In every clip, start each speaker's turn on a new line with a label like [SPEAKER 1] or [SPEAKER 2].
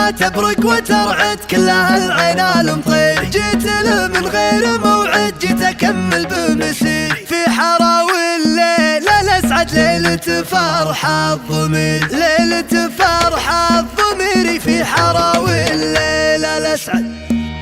[SPEAKER 1] ما تبرق وترعد كلها العين المطير. جيت له من غير موعد جيت اكمل بمسيري في حراوي الليل الاسعد ليلة فرح الضمير. ليلة فرح الضمير في حراوي الليل الاسعد.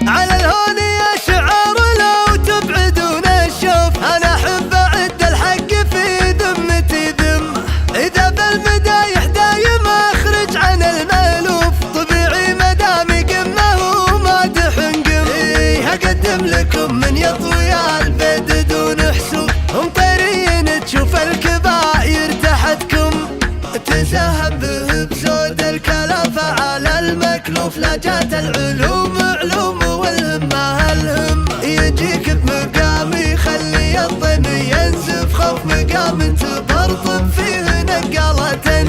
[SPEAKER 1] على الهون يا شعار لو تبعدون الشوف انا احب اعد الحق في ذمتي ذمه. اذا بالمدايح دايم اخرج عن المألوف طبيعي مدامي قمه ومادح نقم. اقدم لكم من يطوي البيت دون حسوب مطيرين تشوف الكباير تحتكم. تساهم به بزود الكلافة على المكلوف. لا جات العلوم علوم والهمة الهم. يجيك بمقامي خلي الظن ينزف خوف مقام تبرطم فيه نقالة.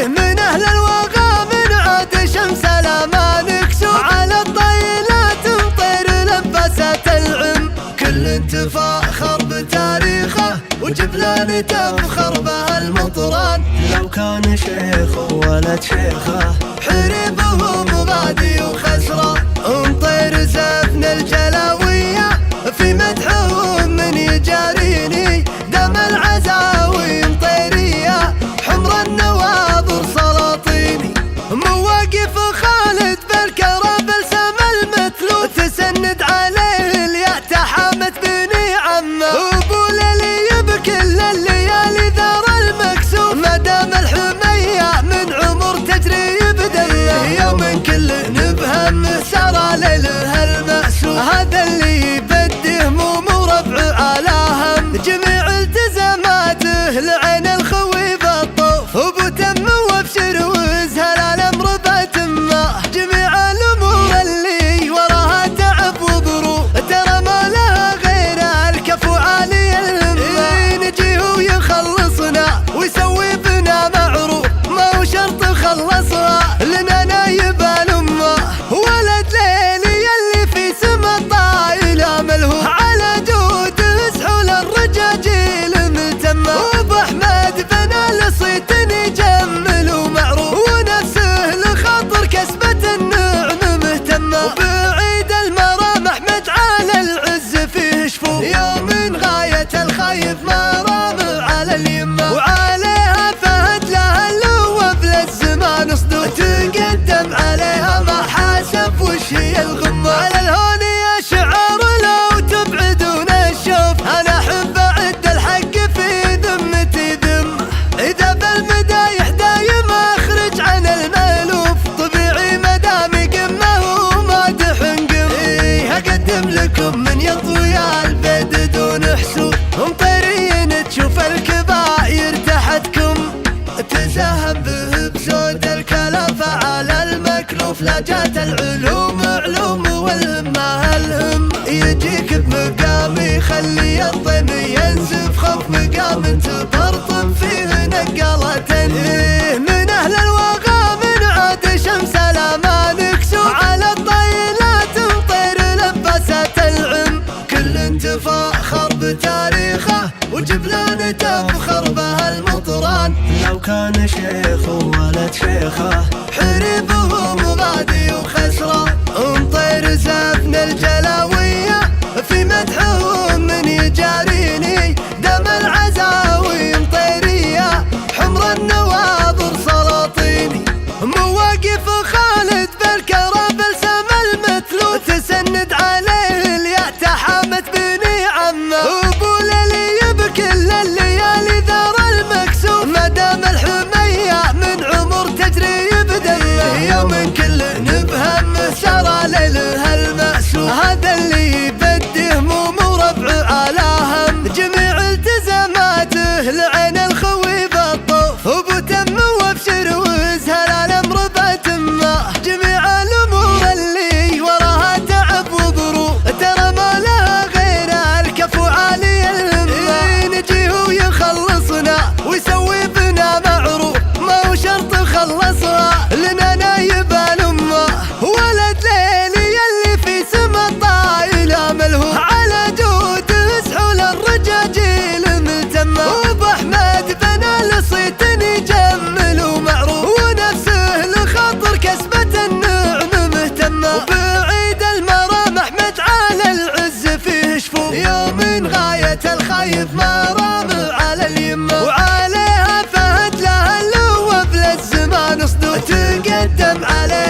[SPEAKER 1] من اهل الوغى من عاد شمس الامان كسوف على الطيلات مطير لبست العم. كل تفاخر بتاريخه وجبلان تفخر به المطران. لو كان شيخ وولد شيخه حريبه مبادي وخسران. مطير زفن الجلاوية في مدحهم من يجاريني دم العزاوي مطيرية حمر النواظر سلاطيني. مواقف خالد بالكرب السم المثلو تسند عليه الياء تحامت بني عمه. ابو ليلي بكل الليالي ذر المكسوف ما دام الحمية من عمر تجري بدمه. يوم كل نبهم سرى ليله المأسوف هذا اللي يبده مو مربع على هم. جميع التزاماته لعين الخوي بالطوف وبتم وابشر وازهل الامر بتمه. جميع الامور اللي وراها تعب وظروف ترى ما لها غير الكفو عالي الهمه. نجيه ويخلصنا ويسوي بنا معروف ما هو شرط خلصها لنا نايب الامه. ولد ليلي اللي في سما الطايله ملهوف على جود سحول الرجاجيل ملتمه. وابو احمد بنا لصيت يجمل ومعروف ونفسه لخاطر كسبة النعم مهتمه. وبعيد المرام احمد على العز فيه شفوف يوم غاية الخايف ما رام على اليمه. وعليها فهد لها اللوف للزمان صدوق تقدم عليها ما حاسب وش هي الغمه. على الهون يا شعار لو تبعدون الشوف انا احب اعد الحق في ذمتي ذمه. اذا بالمدايح دايم اخرج عن المألوف طبيعي مدامي قمه ومادح نقم. اقدم لكم من يطوي البيت دون حسوب مطيرين تشوف الكباير تحتكم. تساهم به بزود الكلافة على المكلوف. لا جات العلوم علوم والهمة الهم. يجيك بمقامي خلي الظن ينزف خوف مقام تبرطم فيه نقالة. من اهل الوغى من عاد شمس الامان كسوف على الطيلات مطير لبست العم. كل تفاخر بتاريخه وجبلان تفخر به المطران. لو كان شيخ وولد شيخه حريبه مبادي وخسران. مطير زفن الجلاوية في مدحهم من يجاريني دم العزاوي مطيرية حمر النواظر سلاطيني. مواقف خالد بالكرب السم المثلو تسند عليه الياء تحامت بني عمه. ابو ليلي بكل الليالي ذر المكسوف ما دام الحمية من عمر تجري شايف مرام على اليمة، وعليها فهد لها اللوف للزمان صدوق تقدم عليه